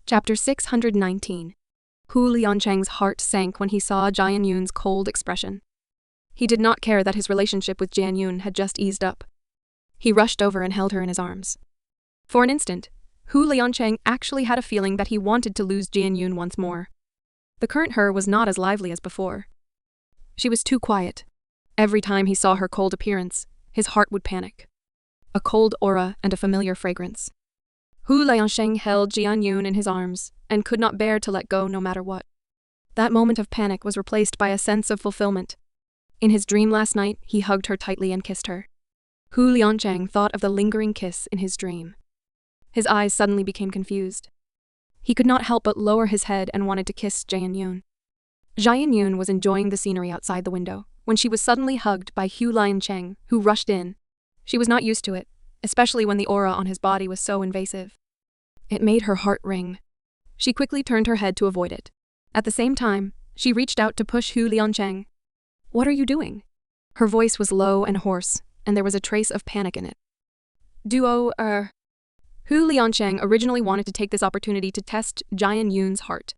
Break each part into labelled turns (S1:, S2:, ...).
S1: Chapter 619. Hu Liancheng's heart sank when he saw Jian Yun's cold expression. He did not care that his relationship with Jian Yun had just eased up. He rushed over and held her in his arms. For an instant, Hu Liancheng actually had a feeling that he wanted to lose Jian Yun once more. The current her was not as lively as before. She was too quiet. Every time he saw her cold appearance, his heart would panic. A cold aura and a familiar fragrance. Hu Liancheng held Jian Yun in his arms and could not bear to let go no matter what. That moment of panic was replaced by a sense of fulfillment. In his dream last night, he hugged her tightly and kissed her. Hu Liancheng thought of the lingering kiss in his dream. His eyes suddenly became confused. He could not help but lower his head and wanted to kiss Jian Yun. Jian Yun was enjoying the scenery outside the window when she was suddenly hugged by Hu Liancheng, who rushed in. She was not used to it, especially when the aura on his body was so invasive. It made her heart ring. She quickly turned her head to avoid it. At the same time, she reached out to push Hu Liancheng. "What are you doing?" Her voice was low and hoarse, and there was a trace of panic in it. Hu Liancheng originally wanted to take this opportunity to test Jian Yun's heart.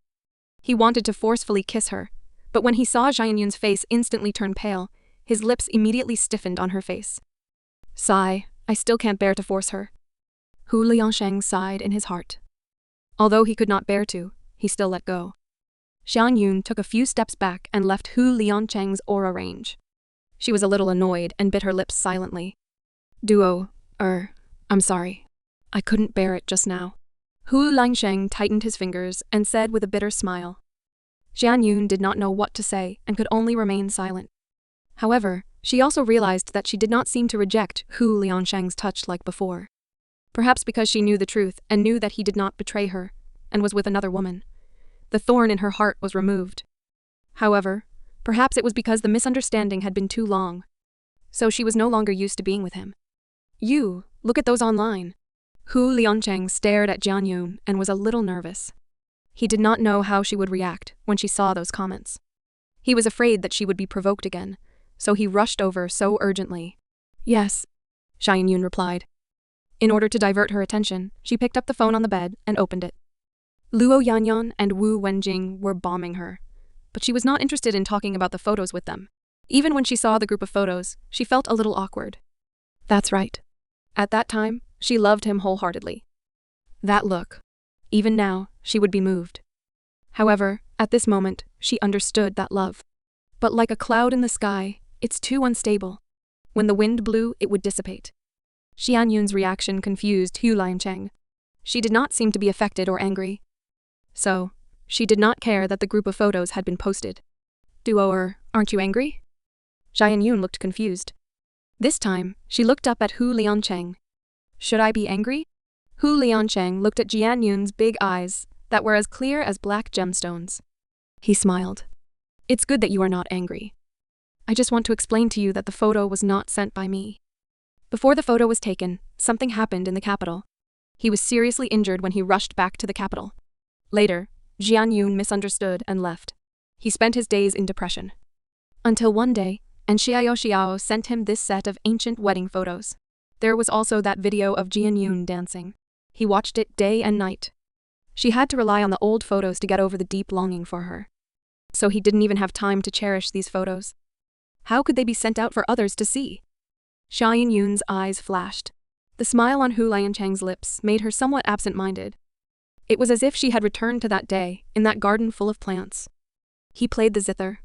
S1: He wanted to forcefully kiss her, but when he saw Jian Yun's face instantly turn pale, his lips immediately stiffened on her face. "Sigh, I still can't bear to force her." Hu Liancheng sighed in his heart. Although he could not bear to, he still let go. Jian Yun took a few steps back and left Hu Liancheng's aura range. She was a little annoyed and bit her lips silently. I'm sorry. I couldn't bear it just now." Hu Liancheng tightened his fingers and said with a bitter smile. Jian Yun did not know what to say and could only remain silent. However, she also realized that she did not seem to reject Hu Liancheng's touch like before. Perhaps because she knew the truth and knew that he did not betray her and was with another woman. The thorn in her heart was removed. However, perhaps it was because the misunderstanding had been too long. So she was no longer used to being with him. "You, look at those online." Hu Liancheng stared at Jian Yun and was a little nervous. He did not know how she would react when she saw those comments. He was afraid that she would be provoked again, so he rushed over so urgently. "Yes," Jian Yun replied. In order to divert her attention, she picked up the phone on the bed and opened it. Luo Yanyan and Wu Wenjing were bombing her, but she was not interested in talking about the photos with them. Even when she saw the group of photos, she felt a little awkward. That's right. At that time, she loved him wholeheartedly. That look. Even now, she would be moved. However, at this moment, she understood that love. But like a cloud in the sky, it's too unstable. When the wind blew, it would dissipate. Jian Yun's reaction confused Hu Liancheng. She did not seem to be affected or angry. So, she did not care that the group of photos had been posted. Aren't you angry?" Jian Yun looked confused. This time, she looked up at Hu Liancheng. "Should I be angry?" Hu Liancheng looked at Jian Yun's big eyes that were as clear as black gemstones. He smiled. "It's good that you are not angry. I just want to explain to you that the photo was not sent by me." Before the photo was taken, something happened in the capital. He was seriously injured when he rushed back to the capital. Later, Jian Yun misunderstood and left. He spent his days in depression. Until one day, and Xiao sent him this set of ancient wedding photos. There was also that video of Jian Yun dancing. He watched it day and night. She had to rely on the old photos to get over the deep longing for her. So he didn't even have time to cherish these photos. How could they be sent out for others to see? Jian Yun's eyes flashed. The smile on Hu Liancheng's lips made her somewhat absent-minded. It was as if she had returned to that day, in that garden full of plants. He played the zither.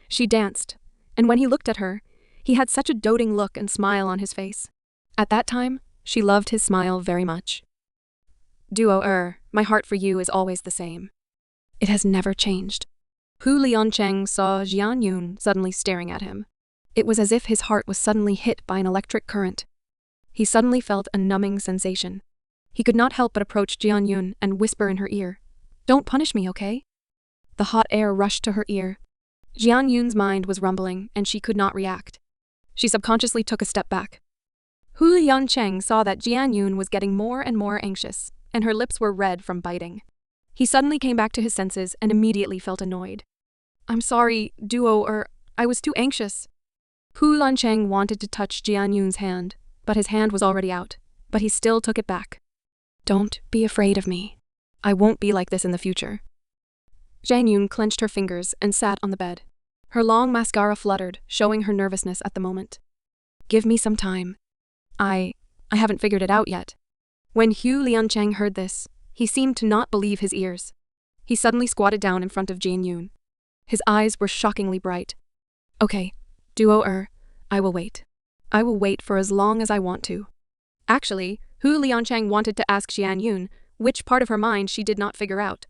S1: She danced, and when he looked at her, he had such a doting look and smile on his face. At that time, she loved his smile very much. My heart for you is always the same. It has never changed." Hu Liancheng saw Jian Yun suddenly staring at him. It was as if his heart was suddenly hit by an electric current. He suddenly felt a numbing sensation. He could not help but approach Jian Yun and whisper in her ear, "Don't punish me, okay?" The hot air rushed to her ear. Jian Yun's mind was rumbling, and she could not react. She subconsciously took a step back. Hu Liancheng saw that Jian Yun was getting more and more anxious, and her lips were red from biting. He suddenly came back to his senses and immediately felt annoyed. "I'm sorry, I was too anxious." Hu Liancheng wanted to touch Jian Yun's hand, but his hand was already out, but he still took it back. "Don't be afraid of me. I won't be like this in the future. Jian Yun clenched her fingers and sat on the bed. Her long mascara fluttered, showing her nervousness at the moment. Give me some time. I haven't figured it out yet. When Hu Liancheng heard this, he seemed to not believe his ears. He suddenly squatted down in front of Jian Yun. His eyes were shockingly bright. Okay, duo I will wait. I will wait for as long as I want to. Actually, Hu Liancheng wanted to ask Jian Yun which part of her mind she did not figure out.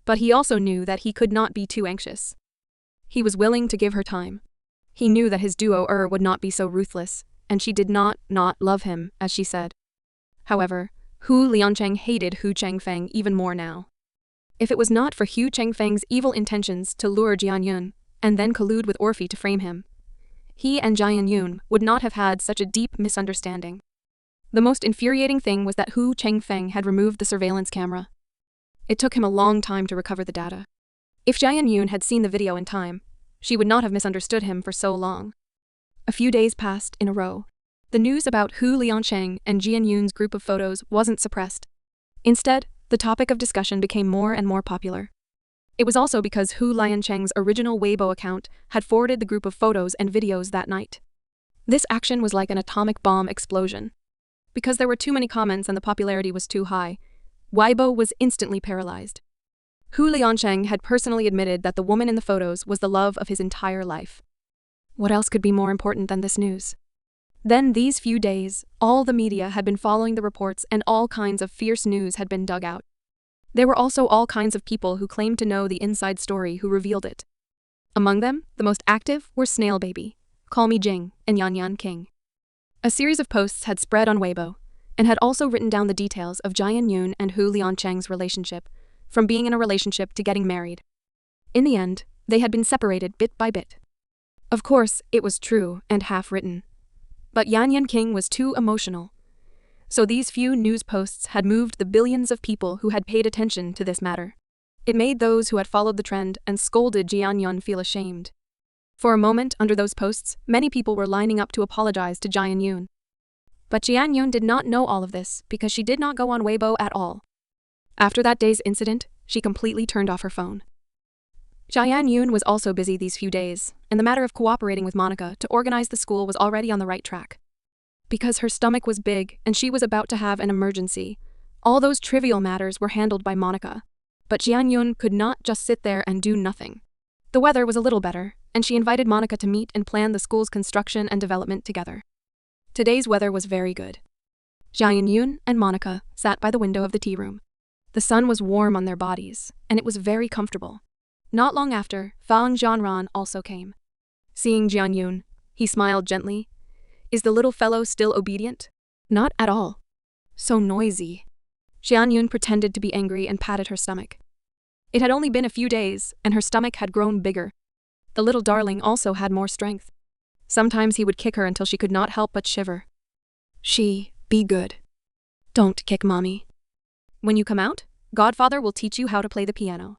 S1: But he also knew that he could not be too anxious. He was willing to give her time. He knew that his duo would not be so ruthless, and she did not love him, as she said. However, Hu Liancheng hated Hu Chengfeng even more now. If it was not for Hu Chengfeng's evil intentions to lure Jian Yun, and then collude with Orphi to frame him, he and Jian Yun would not have had such a deep misunderstanding. The most infuriating thing was that Hu Chengfeng had removed the surveillance camera. It took him a long time to recover the data. If Jian Yun had seen the video in time, she would not have misunderstood him for so long. A few days passed in a row. The news about Hu Liancheng and Jian Yun's group of photos wasn't suppressed. Instead, the topic of discussion became more and more popular. It was also because Hu Liancheng's original Weibo account had forwarded the group of photos and videos that night. This action was like an atomic bomb explosion. Because there were too many comments and the popularity was too high, Weibo was instantly paralyzed. Hu Liancheng had personally admitted that the woman in the photos was the love of his entire life. What else could be more important than this news? Then these few days, all the media had been following the reports and all kinds of fierce news had been dug out. There were also all kinds of people who claimed to know the inside story who revealed it. Among them, the most active were Snail Baby, Call Me Jing, and Yan Yan King. A series of posts had spread on Weibo, and had also written down the details of Jian Yun and Hu Liancheng's relationship, from being in a relationship to getting married. In the end, they had been separated bit by bit. Of course, it was true and half-written. But Yan Yan King was too emotional. So these few news posts had moved the billions of people who had paid attention to this matter. It made those who had followed the trend and scolded Jian Yun feel ashamed. For a moment, under those posts, many people were lining up to apologize to Jian Yun. But Jian Yun did not know all of this because she did not go on Weibo at all. After that day's incident, she completely turned off her phone. Jian Yun was also busy these few days, and the matter of cooperating with Monica to organize the school was already on the right track. Because her stomach was big and she was about to have an emergency, all those trivial matters were handled by Monica. But Jian Yun could not just sit there and do nothing. The weather was a little better, and she invited Monica to meet and plan the school's construction and development together. Today's weather was very good. Jian Yun and Monica sat by the window of the tea room. The sun was warm on their bodies, and it was very comfortable. Not long after, Fang Jianran also came. Seeing Jian Yun, he smiled gently. Is the little fellow still obedient? Not at all. So noisy. Jian Yun pretended to be angry and patted her stomach. It had only been a few days, and her stomach had grown bigger. The little darling also had more strength. Sometimes he would kick her until she could not help but shiver. Be good. Don't kick mommy. When you come out, Godfather will teach you how to play the piano.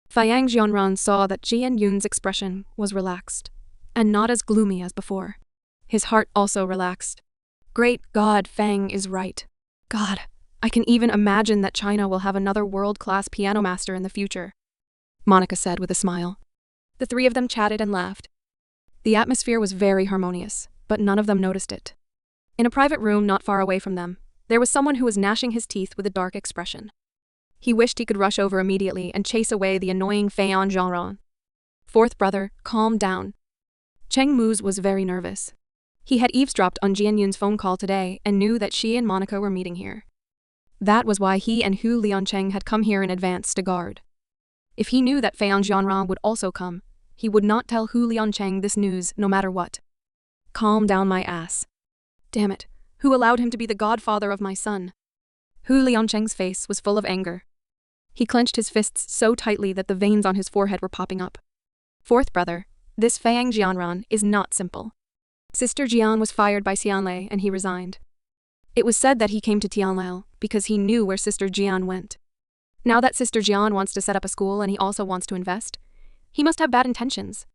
S1: Fang Jianran saw that Jian Yun's expression was relaxed, and not as gloomy as before. His heart also relaxed. Great God, Fang is right. God, I can even imagine that China will have another world-class piano master in the future, Monica said with a smile. The three of them chatted and laughed. The atmosphere was very harmonious, but none of them noticed it. In a private room not far away from them, there was someone who was gnashing his teeth with a dark expression. He wished he could rush over immediately and chase away the annoying Fang Jianran. Fourth brother, calm down. Cheng Mu's was very nervous. He had eavesdropped on Jian Yun's phone call today and knew that she and Monica were meeting here. That was why he and Hu Liancheng had come here in advance to guard. If he knew that Fang Jianran would also come, he would not tell Hu Liancheng this news no matter what. Calm down my ass. Damn it, who allowed him to be the godfather of my son? Hu Liancheng's face was full of anger. He clenched his fists so tightly that the veins on his forehead were popping up. Fourth brother, this Fang Jianran is not simple. Sister Jian was fired by Xianlei and he resigned. It was said that he came to Tianlao because he knew where Sister Jian went. Now that Sister Jian wants to set up a school and he also wants to invest, he must have bad intentions.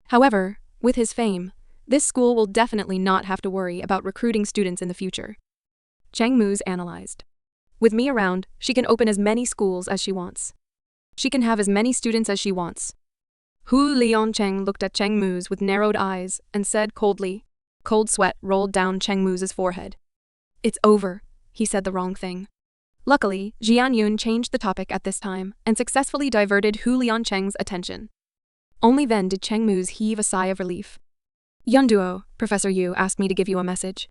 S1: However, with his fame, this school will definitely not have to worry about recruiting students in the future. Cheng Mu's analyzed. With me around, she can open as many schools as she wants. She can have as many students as she wants. Hu Liancheng looked at Cheng Mu's with narrowed eyes and said coldly. Cold sweat rolled down Cheng Mu's forehead. It's over, he said the wrong thing. Luckily, Jian Yun changed the topic at this time and successfully diverted Hu Liancheng's attention. Only then did Cheng Mu's heave a sigh of relief. Yunduo, Professor Yu asked me to give you a message.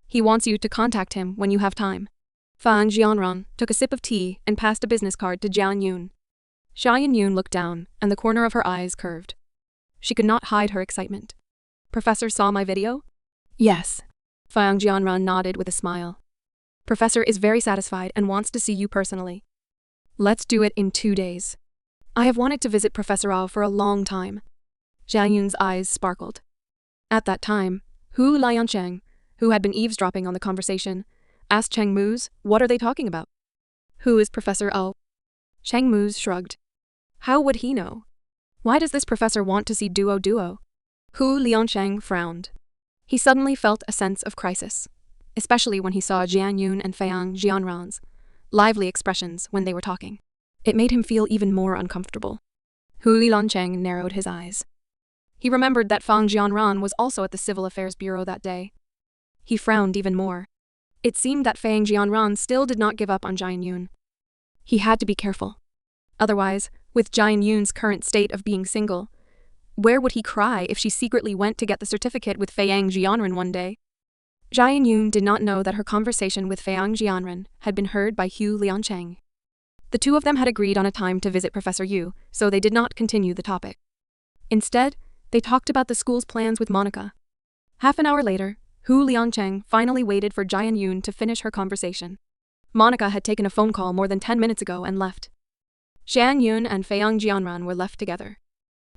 S1: He wants you to contact him when you have time. Fang Jianran took a sip of tea and passed a business card to Jian Yun. Jian Yun looked down, and the corner of her eyes curved. She could not hide her excitement. Professor saw my video? Yes. Fang Jianran nodded with a smile. Professor is very satisfied and wants to see you personally. Let's do it in 2 days. I have wanted to visit Professor Rao for a long time. Jian Yun's eyes sparkled. At that time, Hu Liancheng, who had been eavesdropping on the conversation, asked Cheng Mu's, what are they talking about? Who is Professor Rao? Cheng Mu's shrugged. How would he know? Why does this professor want to see Duo? Hu Liancheng frowned. He suddenly felt a sense of crisis, especially when he saw Jian Yun and Fang Jianran's lively expressions when they were talking. It made him feel even more uncomfortable. Hu Liancheng narrowed his eyes. He remembered that Fang Jianran was also at the Civil Affairs Bureau that day. He frowned even more. It seemed that Fang Jianran still did not give up on Jian Yun. He had to be careful. Otherwise, with Jian Yun's current state of being single, where would he cry if she secretly went to get the certificate with Fang Jianran one day? Jian Yun did not know that her conversation with Fang Jianran had been heard by Hu Liancheng. The two of them had agreed on a time to visit Professor Yu, so they did not continue the topic. Instead, they talked about the school's plans with Monica. Half an hour later, Hu Liancheng finally waited for Jian Yun to finish her conversation. Monica had taken a phone call more than 10 minutes ago and left. Jian Yun and Fang Jianran were left together.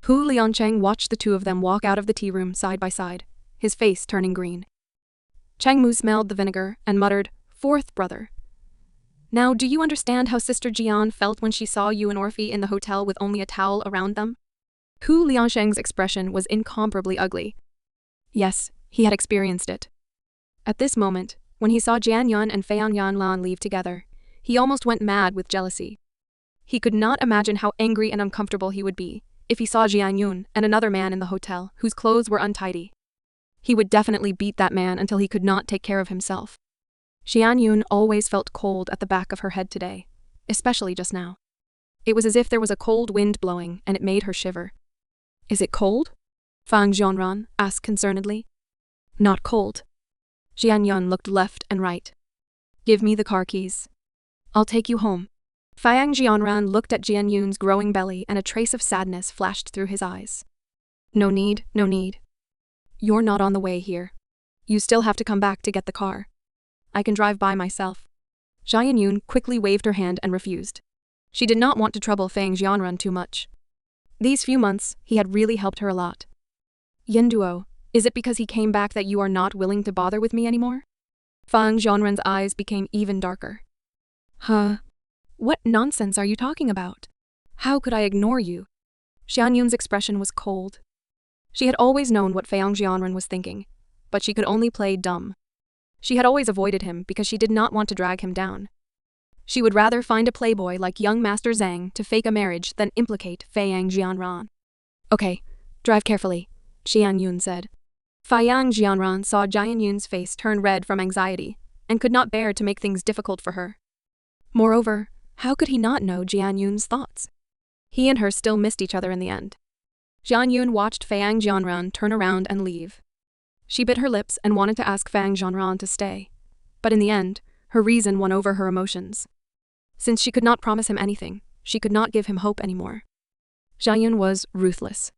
S1: Hu Liancheng watched the two of them walk out of the tea room side by side, his face turning green. Cheng Mu smelled the vinegar and muttered, "Fourth brother. Now do you understand how Sister Jian felt when she saw you and Orphe in the hotel with only a towel around them?" Hu Liancheng's expression was incomparably ugly. Yes, he had experienced it. At this moment, when he saw Jian Yun and Fang Yanlan leave together, he almost went mad with jealousy. He could not imagine how angry and uncomfortable he would be if he saw Jian Yun and another man in the hotel whose clothes were untidy. He would definitely beat that man until he could not take care of himself. Jian Yun always felt cold at the back of her head today, especially just now. It was as if there was a cold wind blowing and it made her shiver. Is it cold? Fang Jianran asked concernedly. Not cold. Jian Yun looked left and right. Give me the car keys. I'll take you home. Fang Jianran looked at Jian Yun's growing belly and a trace of sadness flashed through his eyes. No need, no need. You're not on the way here. You still have to come back to get the car. I can drive by myself. Jian Yun quickly waved her hand and refused. She did not want to trouble Fang Jianran too much. These few months, he had really helped her a lot. Yunduo, is it because he came back that you are not willing to bother with me anymore? Fang Jianran's eyes became even darker. Huh? What nonsense are you talking about? How could I ignore you? Jian Yun's expression was cold. She had always known what Fang Jianran was thinking, but she could only play dumb. She had always avoided him because she did not want to drag him down. She would rather find a playboy like young Master Zhang to fake a marriage than implicate Fang Jianran. Okay, drive carefully, Jian Yun said. Fang Jianran saw Jian Yun's face turn red from anxiety and could not bear to make things difficult for her. Moreover, how could he not know Jian Yun's thoughts? He and her still missed each other in the end. Jian Yun watched Fang Jianran turn around and leave. She bit her lips and wanted to ask Fang Jianran to stay, but in the end, her reason won over her emotions. Since she could not promise him anything, she could not give him hope anymore. Jian Yun was ruthless.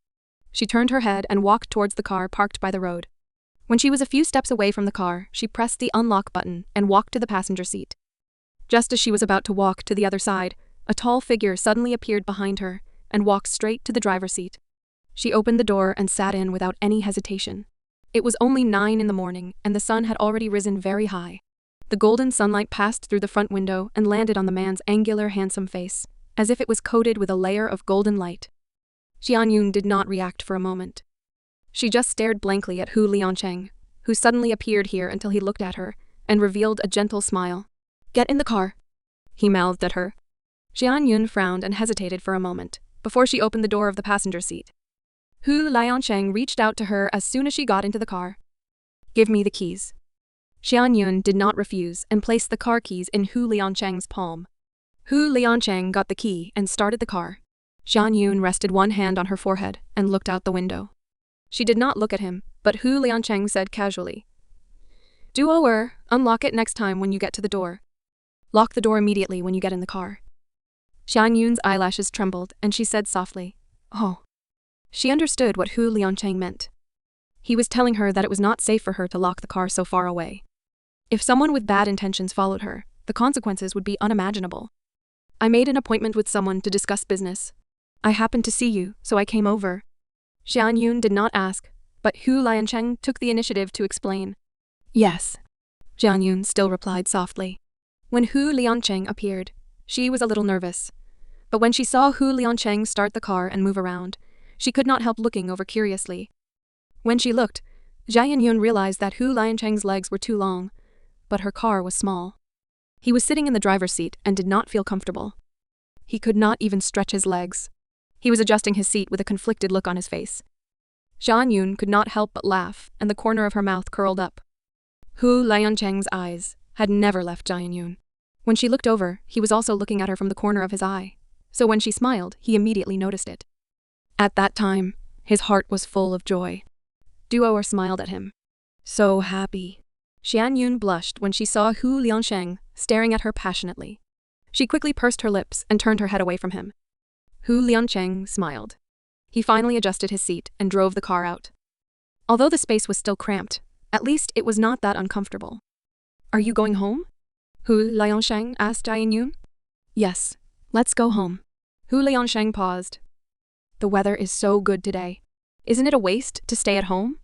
S1: She turned her head and walked towards the car parked by the road. When she was a few steps away from the car, she pressed the unlock button and walked to the passenger seat. Just as she was about to walk to the other side, a tall figure suddenly appeared behind her and walked straight to the driver's seat. She opened the door and sat in without any hesitation. It was only 9 in the morning and the sun had already risen very high. The golden sunlight passed through the front window and landed on the man's angular, handsome face, as if it was coated with a layer of golden light. Jian Yun did not react for a moment. She just stared blankly at Hu Liancheng, who suddenly appeared here until he looked at her and revealed a gentle smile. Get in the car, he mouthed at her. Jian Yun frowned and hesitated for a moment, before she opened the door of the passenger seat. Hu Liansheng reached out to her as soon as she got into the car. Give me the keys. Jian Yun did not refuse and placed the car keys in Hu Liansheng's palm. Hu Liansheng got the key and started the car. Jian Yun rested one hand on her forehead and looked out the window. She did not look at him, but Hu Liansheng said casually, "Do unlock it next time when you get to the door. Lock the door immediately when you get in the car." Jian Yun's eyelashes trembled and she said softly, "Oh." She understood what Hu Liansheng meant. He was telling her that it was not safe for her to lock the car so far away. If someone with bad intentions followed her, the consequences would be unimaginable. "I made an appointment with someone to discuss business. I happened to see you, so I came over." Jian Yun did not ask, but Hu Liansheng took the initiative to explain. "Yes," Jian Yun still replied softly. When Hu Liansheng appeared, she was a little nervous. But when she saw Hu Liansheng start the car and move around, she could not help looking over curiously. When she looked, Jian Yun realized that Hu Liansheng's legs were too long, but her car was small. He was sitting in the driver's seat and did not feel comfortable. He could not even stretch his legs. He was adjusting his seat with a conflicted look on his face. Jian Yun could not help but laugh, and the corner of her mouth curled up. Hu Liansheng's eyes had never left Jian Yun. When she looked over, he was also looking at her from the corner of his eye, so when she smiled, he immediately noticed it. At that time, his heart was full of joy. Duo smiled at him. So happy. Jian Yun blushed when she saw Hu Liansheng staring at her passionately. She quickly pursed her lips and turned her head away from him. Hu Liansheng smiled. He finally adjusted his seat and drove the car out. Although the space was still cramped, at least it was not that uncomfortable. "Are you going home?" Hu Liansheng asked Jian Yun. "Yes, let's go home." Hu Liansheng paused. "The weather is so good today. Isn't it a waste to stay at home?"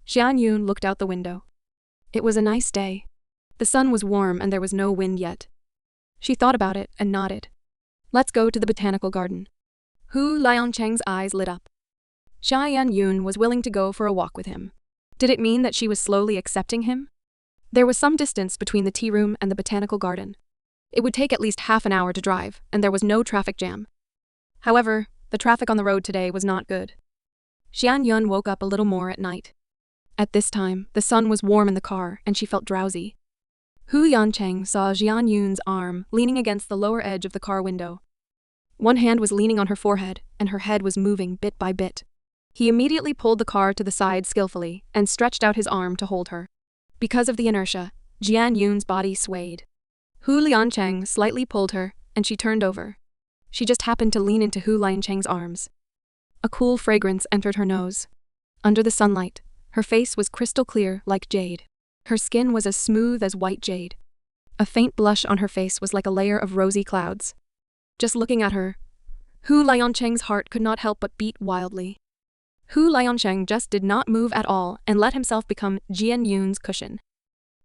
S1: Jian Yun looked out the window. It was a nice day. The sun was warm and there was no wind yet. She thought about it and nodded. "Let's go to the botanical garden." Hu Liansheng's eyes lit up. Jian Yun was willing to go for a walk with him. Did it mean that she was slowly accepting him? There was some distance between the tea room and the botanical garden. It would take at least half an hour to drive, and there was no traffic jam. However, the traffic on the road today was not good. Jian Yun woke up a little more at night. At this time, the sun was warm in the car, and she felt drowsy. Hu Liansheng saw Jian Yun's arm leaning against the lower edge of the car window. One hand was leaning on her forehead, and her head was moving bit by bit. He immediately pulled the car to the side skillfully and stretched out his arm to hold her. Because of the inertia, Jian Yun's body swayed. Hu Liansheng slightly pulled her, and she turned over. She just happened to lean into Hu Liansheng's arms. A cool fragrance entered her nose. Under the sunlight, her face was crystal clear like jade. Her skin was as smooth as white jade. A faint blush on her face was like a layer of rosy clouds. Just looking at her, Hu Liansheng's heart could not help but beat wildly. Hu Liansheng just did not move at all and let himself become Jian Yun's cushion.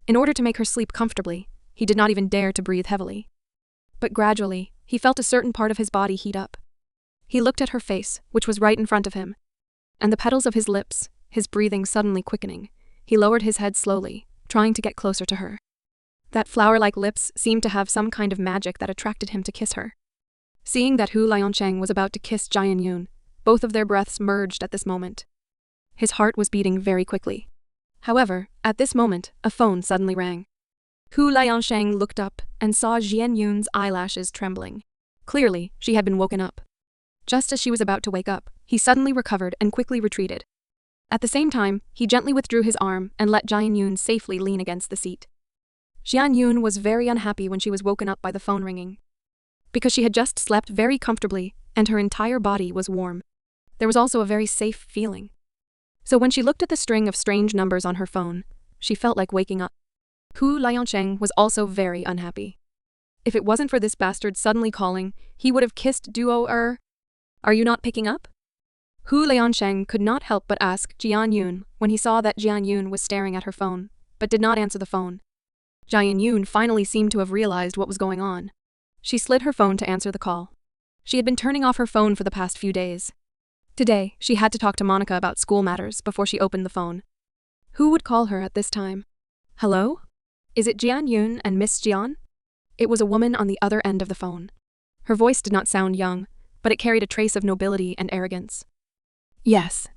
S1: In order to make her sleep comfortably, he did not even dare to breathe heavily. But gradually, he felt a certain part of his body heat up. He looked at her face, which was right in front of him, and the petals of his lips, his breathing suddenly quickening. He lowered his head slowly, trying to get closer to her. That flower-like lips seemed to have some kind of magic that attracted him to kiss her. Seeing that Hu Liansheng was about to kiss Jian Yun, both of their breaths merged at this moment. His heart was beating very quickly. However, at this moment, a phone suddenly rang. Hu Liansheng looked up and saw Jian Yun's eyelashes trembling. Clearly, she had been woken up. Just as she was about to wake up, he suddenly recovered and quickly retreated. At the same time, he gently withdrew his arm and let Jian Yun safely lean against the seat. Jian Yun was very unhappy when she was woken up by the phone ringing. Because she had just slept very comfortably and her entire body was warm. There was also a very safe feeling. So when she looked at the string of strange numbers on her phone, she felt like waking up. Hu Liansheng was also very unhappy. If it wasn't for this bastard suddenly calling, he would have kissed Duo. Are you not picking up? Hu Liansheng could not help but ask Jian Yun when he saw that Jian Yun was staring at her phone, but did not answer the phone. Jian Yun finally seemed to have realized what was going on. She slid her phone to answer the call. She had been turning off her phone for the past few days. Today, she had to talk to Monica about school matters before she opened the phone. Who would call her at this time? Hello? Is it Jian Yun and Miss Jian? It was a woman on the other end of the phone. Her voice did not sound young, but it carried a trace of nobility and arrogance. Yes.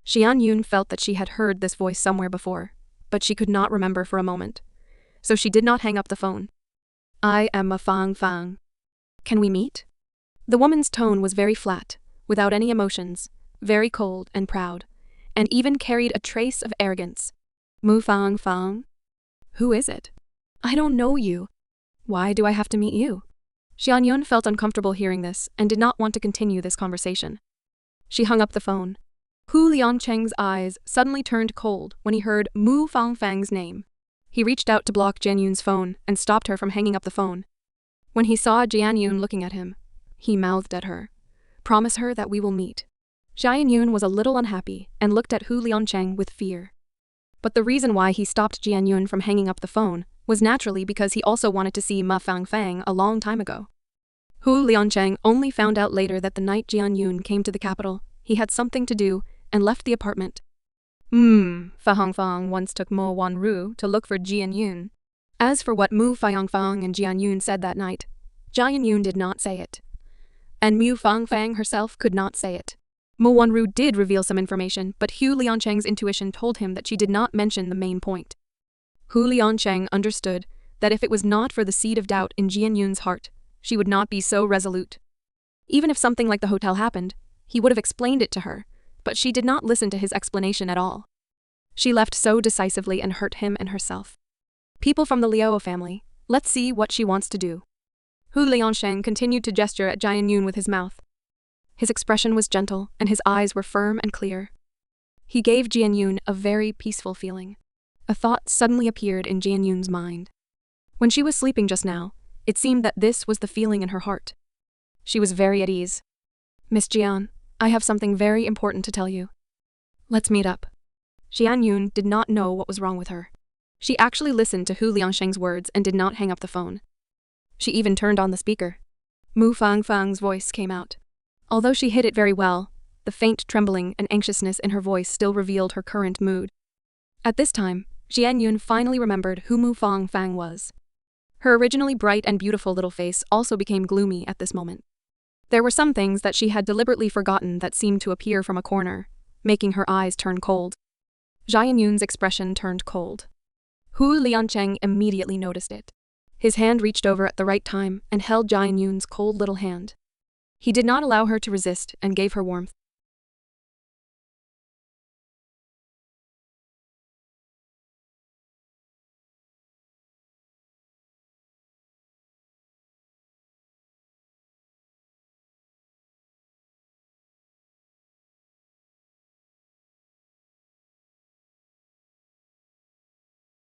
S1: Jian Yun felt that she had heard this voice somewhere before, but she could not remember for a moment. So she did not hang up the phone. I am Ma Fang. Can we meet? The woman's tone was very flat, without any emotions, very cold and proud, and even carried a trace of arrogance. Mu Fang? Who is it? I don't know you. Why do I have to meet you? Jian Yun felt uncomfortable hearing this and did not want to continue this conversation. She hung up the phone. Hu Liancheng's eyes suddenly turned cold when he heard Mu Fang's name. He reached out to block Jian Yun's phone and stopped her from hanging up the phone. When he saw Jian Yun looking at him, he mouthed at her. Promise her that we will meet. Jian Yun was a little unhappy and looked at Hu Liancheng with fear. But the reason why he stopped Jian Yun from hanging up the phone was naturally because he also wanted to see Ma Fang a long time ago. Hu Liancheng only found out later that the night Jian Yun came to the capital, he had something to do and left the apartment. Fa Fang once took Mo Wanru to look for Jian Yun. As for what Mu Fang and Jian Yun said that night, Jian Yun did not say it. And Mu Fang herself could not say it. Mo Wanru did reveal some information, but Hu Liancheng's intuition told him that she did not mention the main point. Hu Liancheng understood that if it was not for the seed of doubt in Jian Yun's heart, she would not be so resolute. Even if something like the hotel happened, he would have explained it to her, but she did not listen to his explanation at all. She left so decisively and hurt him and herself. People from the Liao family, let's see what she wants to do. Hu Liancheng continued to gesture at Jian Yun with his mouth. His expression was gentle and his eyes were firm and clear. He gave Jian Yun a very peaceful feeling. A thought suddenly appeared in Jian Yun's mind. When she was sleeping just now, it seemed that this was the feeling in her heart. She was very at ease. Miss Jian, I have something very important to tell you. Let's meet up. Jian Yun did not know what was wrong with her. She actually listened to Hu Liancheng's words and did not hang up the phone. She even turned on the speaker. Mu Fang's voice came out. Although she hid it very well, the faint trembling and anxiousness in her voice still revealed her current mood. At this time, Jian Yun finally remembered who Mu Fang was. Her originally bright and beautiful little face also became gloomy at this moment. There were some things that she had deliberately forgotten that seemed to appear from a corner, making her eyes turn cold. Jian Yun's expression turned cold. Hu Liancheng immediately noticed it. His hand reached over at the right time and held Jian Yun's cold little hand. He did not allow her to resist and gave her warmth.